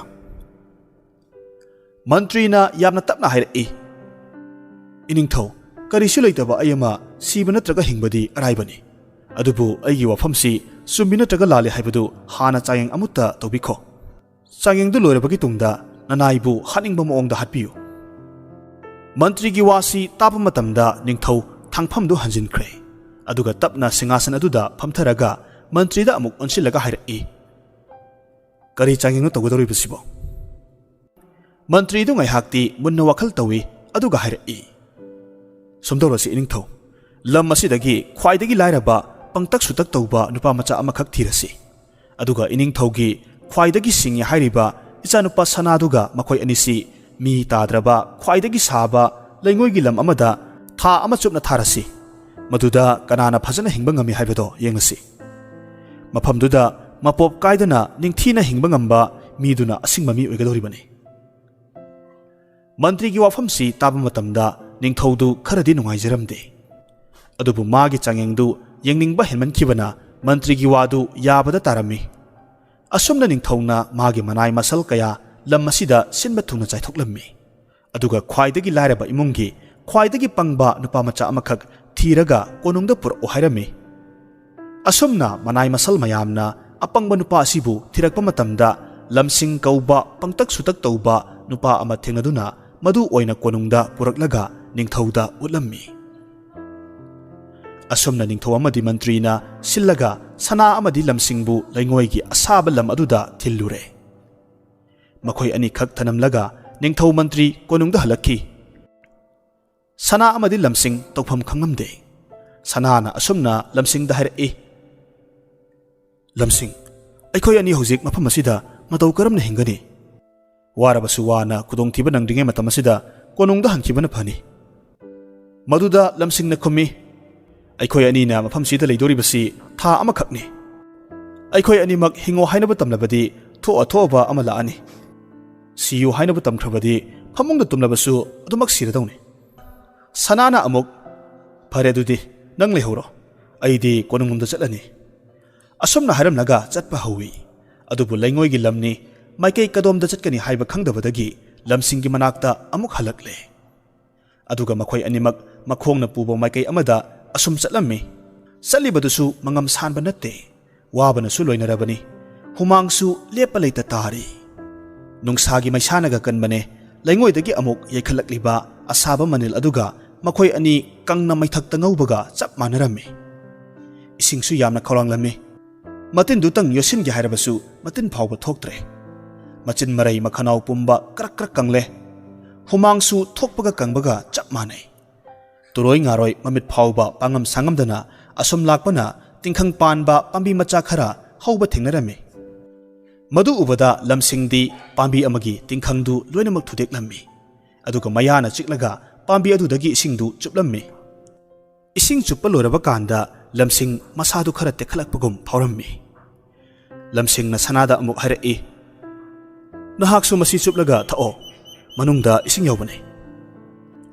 ꯃꯟꯇ꯭ꯔꯤꯅ ꯌꯥꯝꯅ ꯇꯞꯅ ꯍꯥꯏꯔꯛꯏ꯫ ꯏꯅꯤꯡꯊꯧ, ꯀꯔꯤꯁꯨ ꯂꯩꯇꯕ ꯑꯩ ꯑꯃ ꯁꯤꯕ ꯅꯠꯇ꯭ꯔꯒ ꯍꯤꯡꯕꯗꯤ ꯑꯔꯥꯏꯕꯅꯤ꯫ ꯑꯗꯨꯕꯨ ꯑꯩꯒꯤ ꯋꯥꯐꯝꯁꯤ ꯆꯨꯝꯃꯤ ꯅꯠꯇ꯭ꯔꯒ ꯂꯥꯜꯂꯤ ꯍꯥꯏꯕꯗꯨ ꯍꯥꯟꯅ ꯆꯥꯡꯌꯦꯡ ꯑꯃꯨꯛꯇ ꯇꯧꯕꯤꯈꯣ꯫ ꯆꯥꯡꯌꯦꯡꯗꯨ ꯂꯣꯏꯔꯕꯒꯤ ꯇꯨꯡꯗ ꯅꯅꯥꯏꯕꯨ ꯍꯥꯠꯅꯤꯡꯕ ꯃꯑꯣꯡꯗ ꯍꯥꯠꯄꯤꯌꯨ꯫ ꯃꯟꯇ꯭ꯔꯤꯒꯤ ꯋꯥꯁꯤ ꯇꯥꯕ ꯃꯇꯝꯗ ꯅꯤꯡꯊꯧ ꯊꯥꯡꯐꯝꯗꯨ ꯍꯟꯖꯤꯟꯈ꯭ꯔꯦ꯫ ꯑꯗꯨꯒ ꯇꯞꯅ ꯁꯤꯡꯍꯥꯁꯟ ꯑꯗꯨꯗ ꯐꯝꯊꯔꯒ ꯃꯟꯇ꯭ꯔꯤꯗ ꯑꯃꯨꯛ ꯑꯣꯟꯁꯤꯜꯂꯒ ꯍꯥꯏꯔꯛꯏ꯫ ꯀꯔꯤ ꯆꯥꯡꯌꯦꯡꯅꯣ ꯇꯧꯒꯗꯧꯔꯤꯕꯁꯤꯕꯣ? ꯃꯟꯇ꯭ꯔꯤꯗꯨ ꯉꯥꯏꯍꯥꯛꯇꯤ ꯃꯨꯟꯅ ꯋꯥꯈꯜ ꯇꯧꯏ ꯑꯗꯨꯒ ꯍꯥꯏꯔꯛꯏ꯫ ꯁꯨꯝꯗꯧꯔꯁꯤ ꯏꯅꯤꯡꯊꯧ, ꯂꯝ ꯑꯁꯤꯗꯒꯤ ꯈ꯭ꯋꯥꯏꯗꯒꯤ ꯂꯥꯏꯔꯕ ꯄꯪꯇꯛ ꯁꯨꯇꯛ ꯇꯧꯕ ꯅꯨꯄꯥ ꯃꯆꯥ ꯑꯃꯈꯛ ꯊꯤꯔꯁꯤ꯫ ꯑꯗꯨꯒ ꯏꯅꯤꯡꯊꯧꯒꯤ ꯈ꯭ꯋꯥꯏꯗꯒꯤ ꯁꯤꯡꯉꯤ ꯍꯥꯏꯔꯤꯕ ꯏꯆꯥꯅꯨꯄꯥ ꯁꯅꯥꯗꯨꯒ ꯃꯈꯣꯏ ꯑꯅꯤꯁꯤ ꯃꯤ ꯇꯥꯗ꯭ꯔꯕ ꯈ꯭ꯋꯥꯏꯗꯒꯤ ꯁꯥꯕ ꯂꯩꯉꯣꯏꯒꯤ ꯂꯝ ꯑꯃꯗ ꯊꯥ ꯑꯃ ꯆꯨꯞꯅ ꯊꯥꯔꯁꯤ꯫ ꯃꯗꯨꯗ ꯀꯅꯥꯅ ꯐꯖꯅ ꯍꯤꯡꯕ ꯉꯝꯃꯤ ꯍꯥꯏꯕꯗꯣ ꯌꯦꯡꯂꯁꯤ꯫ ꯃꯐꯝꯗꯨꯗ ꯃꯄꯣꯞ ꯀꯥꯏꯗꯅ ꯅꯤꯡꯊꯤꯅ ꯍꯤꯡꯕ ꯉꯝꯕ ꯃꯤꯗꯨꯅ ꯑꯁꯤꯡꯕ ꯃꯤ ꯑꯣꯏꯒꯗꯧꯔꯤꯕꯅꯤ꯫ ꯃꯟꯇ꯭ꯔꯤꯒꯤ ꯋꯥꯐꯝꯁꯤ ꯇꯥꯕ ꯃꯇꯝꯗ ꯅꯤꯡꯊꯧꯗꯨ ꯈꯔꯗꯤ ꯅꯨꯡꯉꯥꯏꯖꯔꯝꯗꯦ꯫ ꯑꯗꯨꯕꯨ ꯃꯥꯒꯤ ꯆꯥꯡꯌꯦꯡꯗꯨ ꯌꯦꯡꯅꯤꯡꯕ ꯍꯦꯟꯃꯟꯈꯤꯕꯅ ꯃꯟꯇ꯭ꯔꯤꯒꯤ ꯋꯥꯗꯨ ꯌꯥꯕꯗ ꯇꯥꯔꯝꯃꯤ꯫ ꯑꯁꯨꯝꯅ ꯅꯤꯡꯊꯧꯅ ꯃꯥꯒꯤ ꯃꯅꯥꯏ ꯃꯁꯜ ꯀꯌꯥ ꯂꯝ ꯑꯁꯤꯗ ꯁꯤꯟꯕ ꯊꯨꯡꯅ ꯆꯥꯏꯊꯣꯛꯂꯝꯃꯤ꯫ ꯑꯗꯨꯒ ꯈ꯭ꯋꯥꯏꯗꯒꯤ ꯂꯥꯏꯔꯕ ꯏꯃꯨꯡꯒꯤ ꯈ꯭ꯋꯥꯏꯗꯒꯤ ꯄꯪꯕ ꯅꯨꯄꯥ ꯃꯆꯥ ꯑꯃꯈꯛ ꯊꯤꯔꯒ ꯀꯣꯅꯨꯡꯗ ꯄꯨꯔꯛꯎ ꯍꯥꯏꯔꯝꯃꯤ꯫ ꯑꯁꯨꯝꯅ ꯃꯅꯥꯏ ꯃꯁꯜ ꯃꯌꯥꯝꯅ ꯑꯄꯪꯕ ꯅꯨꯄꯥ ꯑꯁꯤꯕꯨ ꯊꯤꯔꯛꯄ ꯃꯇꯝꯗ ꯂꯝꯁꯤꯡ ꯀꯧꯕ ꯄꯪꯇꯛ ꯁꯨꯇꯛ ꯇꯧꯕ ꯅꯨꯄꯥ ꯑꯃ ꯊꯦꯡꯅꯗꯨꯅ ꯃꯗꯨ ꯑꯣꯏꯅ ꯀꯣꯅꯨꯡꯗ ꯄꯨꯔꯛꯂꯒ ꯅꯤꯡꯊꯧꯗ ꯎꯠꯂꯝꯃꯤ꯫ ꯑꯁꯨꯝꯅ ꯅꯤꯡꯊꯧ ꯑꯃꯗꯤ ꯃꯟꯇ꯭ꯔꯤꯅ ꯁꯤꯜꯂꯒ ꯁꯅꯥ ꯑꯃꯗꯤ ꯂꯝꯁꯤꯡꯕꯨ ꯂꯩꯉꯣꯏꯒꯤ ꯑꯁꯥꯕ ꯂꯝ ꯑꯗꯨꯗ ꯊꯤꯜꯂꯨꯔꯦ꯫ ꯃꯈꯣꯏ ꯑꯅꯤꯈꯛ ꯊꯅꯝꯂꯒ ꯅꯤꯡꯊꯧ ꯃꯟꯇ꯭ꯔꯤ ꯀꯣꯅꯨꯡꯗ ꯍꯜꯂꯛꯈꯤ꯫ ꯁꯅꯥ ꯑꯃꯗꯤ ꯂꯝꯁꯤꯡ ꯇꯧꯐꯝ ꯈꯪꯂꯝꯗꯦ꯫ ꯁꯅꯥꯅ ꯑꯁꯨꯝꯅ ꯂꯝꯁꯤꯡꯗ ꯍꯥꯏꯔꯛꯏ꯫ ꯂꯝꯁꯤꯡ, ꯑꯩꯈꯣꯏ ꯑꯅꯤ ꯍꯧꯖꯤꯛ ꯃꯐꯝ ꯑꯁꯤꯗ ꯃꯇꯧ ꯀꯔꯝꯅ ꯍꯤꯡꯒꯅꯤ? ꯋꯥꯔꯕꯁꯨ ꯋꯥꯅ ꯈꯨꯗꯣꯡꯊꯤꯕ ꯅꯪꯗ꯭ꯔꯤꯉꯩ ꯃꯇꯝ ꯑꯁꯤꯗ ꯀꯣꯅꯨꯡꯗ ꯍꯟꯈꯤꯕꯅ ꯐꯅꯤ꯫ ꯃꯗꯨꯗ ꯂꯝꯁꯤꯡꯅ ꯈꯨꯝꯃꯤ꯫ ꯑꯩꯈꯣꯏ ꯑꯅꯤꯅ ꯃꯐꯝꯁꯤꯗ ꯂꯩꯗꯣꯔꯤꯕꯁꯤ ꯊꯥ ꯑꯃꯈꯛꯅꯤ꯫ ꯑꯩꯈꯣꯏ ꯑꯅꯤꯃꯛ ꯍꯤꯡꯉꯣ ꯍꯥꯏꯅꯕ ꯇꯝꯂꯕꯗꯤ ꯊꯣꯛꯑꯕ ꯑꯃ ꯂꯥꯛꯑꯅꯤ꯫ ꯁꯤꯌꯨ ꯍꯥꯏꯅꯕ ꯇꯝꯈ꯭ꯔꯕꯗꯤ ꯐꯃꯨꯡꯗ ꯇꯨꯝꯂꯕꯁꯨ ꯑꯗꯨꯃꯛ ꯁꯤꯔꯗꯧꯅꯤ꯫ ꯁꯅꯥꯅ ꯑꯃꯨꯛ, ꯐꯔꯦ ꯑꯗꯨꯗꯤ ꯅꯪ ꯂꯩꯍꯧꯔꯣ, ꯑꯩꯗꯤ ꯀꯣꯅꯨꯡꯂꯣꯝꯗ ꯆꯠꯂꯅꯤ꯫ ꯑꯁꯨꯝꯅ ꯍꯥꯏꯔꯝꯂꯒ ꯆꯠꯄ ꯍꯧꯏ꯫ ꯑꯗꯨꯕꯨ ꯂꯩꯉꯣꯏꯒꯤ ꯂꯝꯅꯤ, ꯃꯥꯏꯀꯩ ꯀꯗꯣꯝꯗ ꯆꯠꯀꯅꯤ ꯍꯥꯏꯕ ꯈꯪꯗꯕꯗꯒꯤ ꯂꯝꯁꯤꯡꯒꯤ ꯃꯅꯥꯛꯇ ꯑꯃꯨꯛ ꯍꯜꯂꯛꯂꯦ꯫ ꯑꯗꯨꯒ ꯃꯈꯣꯏ ꯑꯅꯤꯃꯛ ꯃꯈꯣꯡꯅ ꯄꯨꯕ ꯃꯥꯏꯀꯩ ꯑꯃꯗ ꯑꯁꯨꯝ ꯆꯠꯂꯝꯃꯤ꯫ ꯆꯠꯂꯤꯕꯗꯨꯁꯨ ꯃꯉꯝ ꯁꯥꯟꯕ ꯅꯠꯇꯦ, ꯋꯥꯕꯅꯁꯨ ꯂꯣꯏꯅꯔꯕꯅꯤ꯫ ꯍꯨꯃꯥꯡꯁꯨ ꯂꯦꯞꯄ ꯂꯩꯇ ꯇꯥꯔꯤ꯫ ꯅꯨꯡꯁꯥꯒꯤ ꯃꯩꯁꯥꯅꯒ ꯀꯟꯕꯅꯦ꯫ ꯂꯩꯉꯣꯏꯗꯒꯤ ꯑꯃꯨꯛ ꯌꯩꯈꯠꯂꯛꯂꯤꯕ ꯑꯁꯥꯕ ꯃꯅꯤꯜ ꯑꯗꯨꯒ ꯃꯈꯣꯏ ꯑꯅꯤ ꯀꯪꯅ ꯃꯩꯊꯛꯇ ꯉꯧꯕꯒ ꯆꯞ ꯃꯥꯟꯅꯔꯝꯃꯤ꯫ ꯏꯁꯤꯡꯁꯨ ꯌꯥꯝꯅ ꯈꯧꯔꯥꯡꯂꯝꯃꯤ꯫ ꯃꯇꯤꯟꯗꯨꯇꯪ ꯌꯣꯠꯁꯤꯟꯒꯦ ꯍꯥꯏꯔꯕꯁꯨ ꯃꯇꯤꯟ ꯐꯥꯎꯕ ꯊꯣꯛꯇ꯭ꯔꯦ꯫ ꯃꯆꯤꯟ ꯃꯔꯩ ꯃꯈꯅꯥꯎ ꯄꯨꯝꯕ ꯀ꯭ꯔꯛ ꯀ꯭ꯔꯛ ꯀꯪꯂꯦ꯫ ꯍꯨꯃꯥꯡꯁꯨ ꯊꯣꯛꯄꯒ ꯀꯪꯕꯒ ꯆꯞ ꯃꯥꯟꯅꯩ꯫ ꯇꯨꯔꯣꯏ ꯉꯥꯔꯣꯏ ꯃꯃꯤꯠ ꯐꯥꯎꯕ ꯄꯥꯡꯉꯝ ꯁꯥꯡꯉꯝꯗꯅ ꯑꯁꯨꯝ ꯂꯥꯛꯄꯅ ꯇꯤꯡꯈꯪ ꯄꯥꯟꯕ ꯄꯥꯝꯕꯤ ꯃꯆꯥ ꯈꯔ ꯍꯧꯕ ꯊꯦꯡꯅꯔꯝꯃꯤ꯫ ꯃꯗꯨ ꯎꯕꯗ ꯂꯝꯁꯤꯡꯗꯤ ꯄꯥꯝꯕꯤ ꯑꯃꯒꯤ ꯇꯤꯡꯈꯪꯗꯨ ꯂꯣꯏꯅꯃꯛ ꯊꯨꯗꯦꯛꯂꯝꯃꯤ꯫ ꯑꯗꯨꯒ ꯃꯌꯥꯅ ꯆꯤꯛꯂꯒ ꯄꯥꯝꯕꯤ ꯑꯗꯨꯗꯒꯤ ꯏꯁꯤꯡꯗꯨ ꯆꯨꯞꯂꯝꯃꯤ꯫ ꯏꯁꯤꯡ ꯆꯨꯞꯄ ꯂꯣꯏꯔꯕ ꯀꯥꯟꯗ ꯂꯝꯁꯤꯡ ꯃꯁꯥꯗꯨ ꯈꯔ ꯇꯦꯛꯈꯠꯂꯛꯄꯒꯨꯝ ꯐꯥꯎꯔꯝꯃꯤ꯫ ꯂꯝꯁꯤꯡꯅ ꯁꯅꯥꯗ ꯑꯃꯨꯛ ꯍꯥꯏꯔꯛꯏ꯫ ꯅꯍꯥꯛꯁꯨ ꯃꯁꯤ ꯆꯨꯞꯂꯒ ꯊꯛꯑꯣ, ꯃꯅꯨꯡꯗ ꯏꯁꯤꯡ ꯌꯥꯎꯕꯅꯤ꯫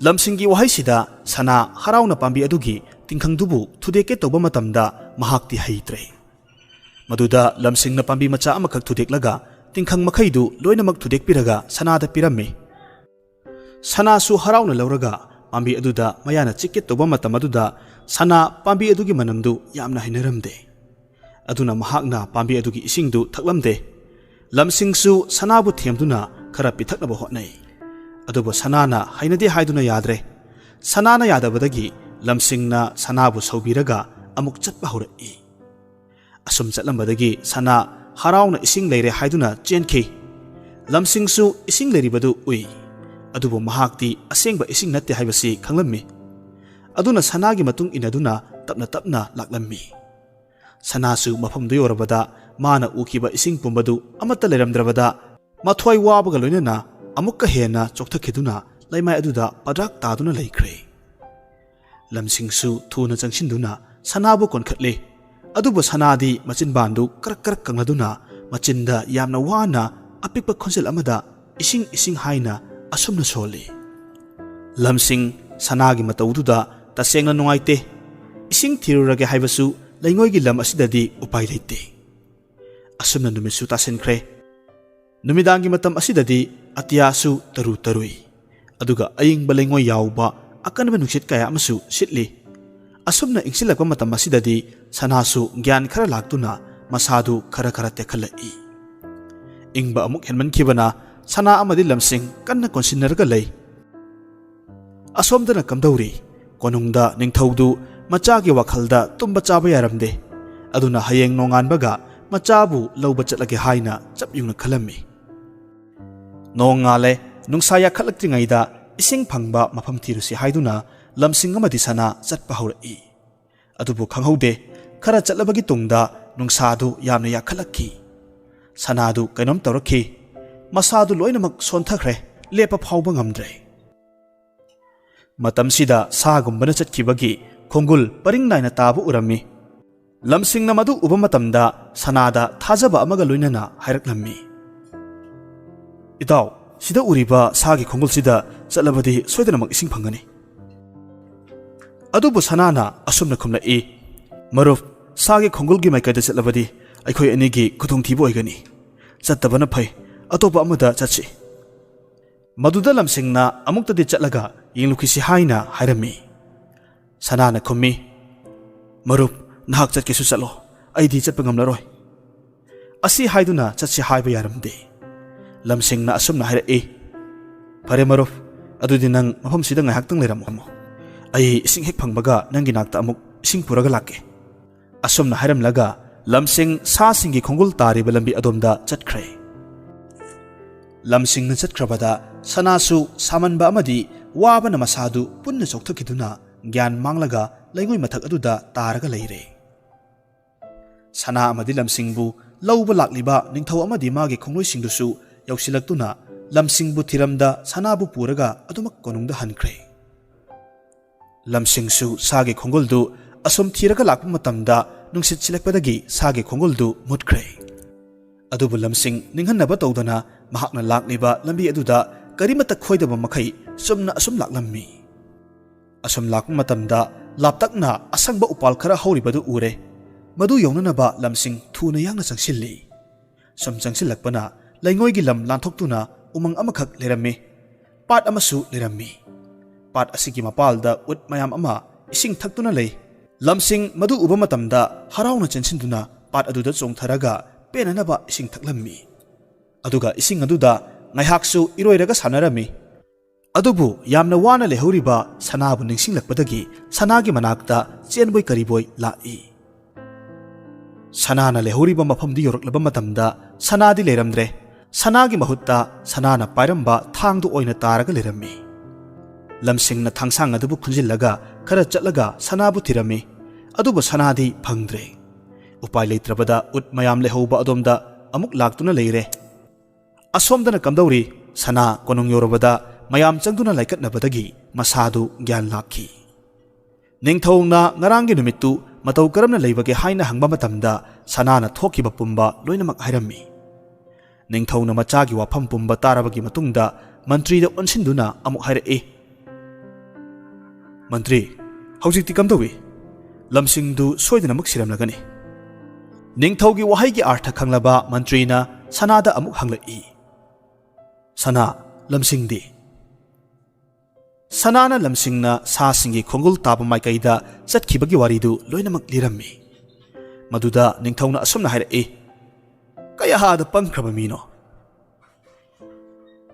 ꯂꯝꯁꯤꯡꯒꯤ ꯋꯥꯍꯩꯁꯤꯗ ꯁꯅꯥ ꯍꯔꯥꯎꯅ ꯄꯥꯝꯕꯤ ꯑꯗꯨꯒꯤ ꯇꯤꯡꯈꯪꯗꯨꯕꯨ ꯊꯨꯗꯦꯛꯀꯦ ꯇꯧꯕ ꯃꯇꯝꯗ ꯃꯍꯥꯛꯇꯤ ꯍꯩꯇ꯭ꯔꯦ꯫ ꯃꯗꯨꯗ ꯂꯝꯁꯤꯡꯅ ꯄꯥꯝꯕꯤ ꯃꯆꯥ ꯑꯃꯈꯛ ꯊꯨꯗꯦꯛꯂꯒ ꯇꯤꯡꯈꯪ ꯃꯈꯩꯗꯨ ꯂꯣꯏꯅꯃꯛ ꯊꯨꯗꯦꯛꯄꯤꯔꯒ ꯁꯅꯥꯗ ꯄꯤꯔꯝꯃꯤ꯫ ꯁꯅꯥꯁꯨ ꯍꯔꯥꯎꯅ ꯂꯧꯔꯒ ꯄꯥꯝꯕꯤ ꯑꯗꯨꯗ ꯃꯌꯥꯅ ꯆꯤꯛꯀꯦ ꯇꯧꯕ ꯃꯇꯝ ꯑꯗꯨꯗ ꯁꯅꯥ ꯄꯥꯝꯕꯤ ꯑꯗꯨꯒꯤ ꯃꯅꯝꯗꯨ ꯌꯥꯝꯅ ꯍꯩꯅꯔꯝꯗꯦ꯫ ꯑꯗꯨꯅ ꯃꯍꯥꯛꯅ ꯄꯥꯝꯕꯤ ꯑꯗꯨꯒꯤ ꯏꯁꯤꯡꯗꯨ ꯊꯛꯂꯝꯗꯦ꯫ ꯂꯝꯁꯤꯡꯁꯨ ꯁꯅꯥꯕꯨ ꯊꯦꯝꯗꯨꯅ ꯈꯔ ꯄꯤꯊꯛꯅꯕ ꯍꯣꯠꯅꯩ꯫ ꯑꯗꯨꯕꯨ ꯁꯅꯥꯅ ꯍꯩꯅꯗꯦ ꯍꯥꯏꯗꯨꯅ ꯌꯥꯗ꯭ꯔꯦ꯫ ꯁꯅꯥꯅ ꯌꯥꯗꯕꯗꯒꯤ ꯂꯝꯁꯤꯡꯅ ꯁꯅꯥꯕꯨ ꯁꯧꯕꯤꯔꯒ ꯑꯃꯨꯛ ꯆꯠꯄ ꯍꯧꯔꯛꯏ꯫ ꯑꯁꯨꯝ ꯆꯠꯂꯝꯕꯗꯒꯤ ꯁꯅꯥ ꯍꯔꯥꯎꯅ ꯏꯁꯤꯡ ꯂꯩꯔꯦ ꯍꯥꯏꯗꯨꯅ ꯆꯦꯟꯈꯤ꯫ ꯂꯝꯁꯤꯡꯁꯨ ꯏꯁꯤꯡ ꯂꯩꯔꯤꯕꯗꯨ ꯎꯏ꯫ ꯑꯗꯨꯕꯨ ꯃꯍꯥꯛꯇꯤ ꯑꯁꯦꯡꯕ ꯏꯁꯤꯡ ꯅꯠꯇꯦ ꯍꯥꯏꯕꯁꯤ ꯈꯪꯂꯝꯃꯤ꯫ ꯑꯗꯨꯅ ꯁꯅꯥꯒꯤ ꯃꯇꯨꯡ ꯏꯟꯅꯗꯨꯅ tapna tapna laklammi. Sanasu mafamdu yorabada mana ukiba ising pumbadu amata leramdrabada mathwai wabaga loinana amukka hena chokthakiduna laimai aduda padrak taduna laikre. Lamsingsu thuna changshinduna sanabu konkhatle. Adubu sanadi machin bandu karak karak kangladuna machinda yamna wana apikpa khonsil amada ising haina asumna soli. Lamsing sanagi mataududa tasengna nungaite. Ising thirurage haibasu laingoigi lam asidadi upai leite. Asumna numitsu tasenkre. Numidangi matam asidadi atiyasu tarui. Aduga aying balingoi yauba akanba nuksit kaya amasu sitli. Asumna ingsilakpa matam asidadi sanasu gyan khara laktuna masadu khara tekhalai. Ingba amuk henman kibana sana amadi lamsing kanna konsinarga lay. Asomdana kamdauri konungda ningthaudu machagi wakhalda tumba chaba yaramde. Aduna hayeng nonganbaga machabu lauba chatlage haina chapyungna khalammi. Nongale nungsaya khalaktingaida ising phangba mafam thirusi haiduna lamsing amadi sana chatpa haurai. Adubu khanghaude khara chatlabagi tungda nungsadu yamna yakhalakki. Sanadu kainom tawrakhi. Masadu loinamak sonthakre lepa phauba ngamdre. Matamsida sagumbana chatkibagi khongul paring naina tabu urami. Lamsing namadu uba matamda sanada thajaba amaga loinana hairaklammi. Itaw, sida uriba sagi khongul sida chatlabadi soidanamak ising phangani. Adubu sanana asumna khumlai. Maruf sagi khongulgi maikaida chatlabadi aikhoi anigi kuthongthibu oigani. Chattabana phai atopa amada chatsi. Maduda lamsingna amuktadi chatlaga yinglukhisi haina hairami. Sanana khummi. Marup nahak chatkesu chatlo. Aidi chatpa ngamlaroi. Asi haiduna chatsi haiba yaramde. Lamsingna asumna hairai. Phare marup adudi nang mafam sida ngaihaktang leiramo. Ai ising hek phangbaga nangi nakta amuk ising puraga lakke. Asumna hairamlaga lamsing sa singi khongul tariba lambi adomda chatkre. Lamsing na chatkrabada sanasu samanba amadi wabana masadu punna chokthakiduna gyan manglaga laingoi mathak aduda taraga leire. Sana amadi lamsingbu lauba lakliba ningthau amadi magi khongloi yausilaktuna lamsingbu thiramda sanabu puraga adumak konungda hankre. Lamsingsu sagi khongoldu asum thiraga lakpa matamda nungsit silakpadagi sagi khongoldu mutkre. Adubu lamsing ninghannaba tawdana mahakna lakliba lambi aduda karimata khoidaba makai sumna asum laklammi. Asum lakpa matamda laptakna asangba upal khara hauribadu ure. Madu yawnanaba lamsing thuna yangna changsilli. Sum changsilakpana laingoigi lam lanthokhtuna umang amakhak lerammi. Pat amasu lerammi. Pat asigi mapalda ut mayam ama ising thaktuna lei. Lamsing madu uba matamda harauna chansinduna pat aduda chongtharaga penanaba ising thaklammi. Aduga ising aduda ngaihaksu iroiraga sanarami. Adubu yamna wana lehuriba sanabu ningsinglakpadagi sanagi manakta chenboi kariboi lai. Sanana lehuriba mafamdi yoroklaba matamda sanadi leramdre. Sanagi mahutta sanana pairamba thangdu oina taraga lerammi. Lamsingna thangsang adubu khunjillaga khara chatlaga sanabu thirami. Adubu sanadi phangdre. Upai leitrabada ut mayam lehoba adomda amuk laktuna leire. Asomdana kamdauri sana konung yorobada mayam changduna laikatnabadagi masadu gyan lakhi. Ningthongna ngarangi numittu matau karamna leibage haina hangba matamda sanana thokiba pumba loinamak hairammi. Ningthongna machagi wafam pumba tarabagi matungda mantrida onsinduna amuk hairai. Mantri, haujikti kamdawi lamsingdu soidanamak siramlagani. Ningthaugi wahaigi artha khanglaba mantrina sanada amuk hanglai. Sana lamsingdi. Sanana lamsingna sa singi khongul taba maikaida chatkibagi waridu loinamak lirammi. Maduda ningthauna asumna hairai. Kaya hada pangkraba mino.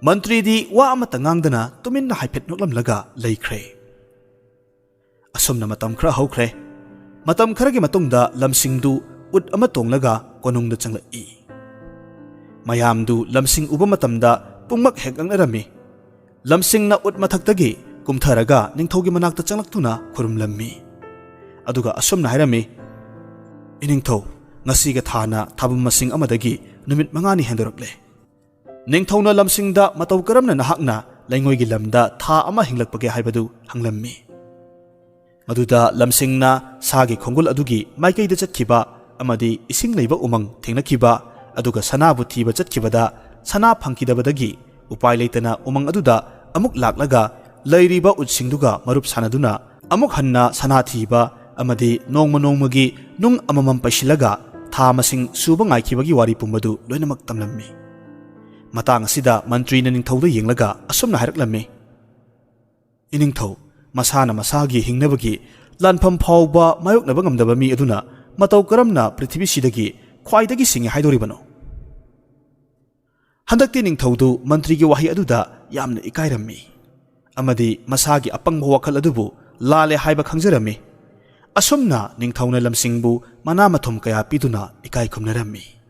Mantri di wa amata ngangdana tuminna haipet noklamlaga laikre. Asumna matam khra haukre. Matam kharagi matungda lamsingdu ut ama tonglaga konungda changlai. Mayamdu lamsing uba matamda pungmak hegang narami. Lamsing na ut mathaktagi kumtharaga ningthogi manakta changlaktuna khurumlammi. ꯑꯗꯨꯒ ꯑꯁꯨꯝꯅ ꯍꯥꯏꯔꯝꯃꯤ, ꯏꯅꯤꯡꯊꯧ, ꯉꯁꯤꯒ ꯊꯥꯅ ꯊꯥꯕꯝ ꯃꯁꯤꯡ ꯑꯃꯗꯒꯤ ꯅꯨꯃꯤꯠ 5ꯅꯤ ꯍꯦꯟꯗꯣꯔꯛꯂꯦ꯫ ꯅꯤꯡꯊꯧꯅ ꯂꯝꯁꯤꯡꯗ ꯃꯇꯧ ꯀꯔꯝꯅ ꯅꯍꯥꯛꯅ ꯂꯩꯉꯣꯏꯒꯤ ꯂꯝꯗ ꯊꯥ ꯑꯃ ꯍꯤꯡꯂꯛꯄꯒꯦ ꯍꯥꯏꯕꯗꯨ ꯍꯪꯂꯝꯃꯤ꯫ ꯃꯗꯨꯗ ꯂꯝꯁꯤꯡꯅ ꯁꯥꯒꯤ ꯈꯣꯡꯒꯨꯜ ꯑꯗꯨꯒꯤ ꯃꯥꯏꯀꯩꯗ ꯆꯠꯈꯤꯕ ꯑꯃꯗꯤ ꯏꯁꯤꯡ ꯂꯩꯕ ꯎꯃꯪ ꯊꯦꯡꯅꯈꯤꯕ, ꯑꯗꯨꯒ ꯁꯅꯥꯕꯨ ꯊꯤꯕ ꯆꯠꯈꯤꯕꯗ ꯁꯅꯥ ꯐꯪꯈꯤꯗꯕꯗꯒꯤ ꯎꯄꯥꯏ ꯂꯩꯇꯅ ꯎꯃꯪ ꯑꯗꯨꯗ ꯑꯃꯨꯛ ꯂꯥꯛꯂꯒ ꯂꯩꯔꯤꯕ ꯎꯠꯁꯤꯡꯗꯨꯒ ꯃꯔꯨꯞ ꯁꯥꯟꯅꯗꯨꯅ ꯑꯃꯨꯛ ꯍꯟꯅ ꯁꯅꯥ ꯊꯤꯕ ꯑꯃꯗꯤ ꯅꯣꯡꯃ ꯅꯣꯡꯃꯒꯤ ꯅꯨꯡ ꯑꯃꯃꯝ ꯄꯩꯁꯤꯜꯂꯒ ꯊꯥ ꯃꯁꯤꯡ ꯁꯨꯕ ꯉꯥꯏꯈꯤꯕꯒꯤ ꯋꯥꯔꯤ ꯄꯨꯝꯕꯗꯨ ꯂꯣꯏꯅꯃꯛ ꯇꯝꯂꯝꯃꯤ꯫ ꯃꯇꯥꯡ ꯑꯁꯤꯗ ꯃꯟꯇ꯭ꯔꯤꯅ ꯅꯤꯡꯊꯧꯗ ꯌꯦꯡꯂꯒ ꯑꯁꯨꯝꯅ ꯍꯥꯏꯔꯛꯂꯝꯃꯤ, ꯏꯅꯤꯡꯊꯧ, ꯃꯁꯥꯅ ꯃꯁꯥꯒꯤ ꯍꯤꯡꯅꯕꯒꯤ ꯂꯥꯟꯐꯝ ꯐꯥꯎꯕ ꯃꯥꯌꯣꯛꯅꯕ ꯉꯝꯗꯕ ꯃꯤ ꯑꯗꯨꯅ ꯃꯇꯧ ꯀꯔꯝꯅ ꯄ꯭ꯔꯤꯊꯤꯕꯤꯁꯤꯗꯒꯤ ꯈ꯭ꯋꯥꯏꯗꯒꯤ ꯁꯤꯡꯉꯤ ꯍꯥꯏꯗꯣꯔꯤꯕꯅꯣ? ꯍꯟꯗꯛꯇꯤ ꯅꯤꯡꯊꯧꯗꯨ ꯃꯟꯇ꯭ꯔꯤꯒꯤ ꯋꯥꯍꯩ ꯑꯗꯨꯗ ꯌꯥꯝꯅ ꯏꯀꯥꯏꯔꯝꯃꯤ ꯑꯃꯗꯤ ꯃꯁꯥꯒꯤ ꯑꯄꯪꯕ ꯋꯥꯈꯜ ꯑꯗꯨꯕꯨ ꯂꯥꯜꯂꯦ ꯍꯥꯏꯕ ꯈꯪꯖꯔꯝꯃꯤ꯫ ꯑꯁꯨꯝꯅ ꯅꯤꯡꯊꯧꯅ ꯂꯝꯁꯤꯡꯕꯨ ꯃꯅꯥ ꯃꯊꯨꯝ ꯀꯌꯥ ꯄꯤꯗꯨꯅ ꯏꯀꯥꯏ ꯈꯨꯝꯅꯔꯝꯃꯤ꯫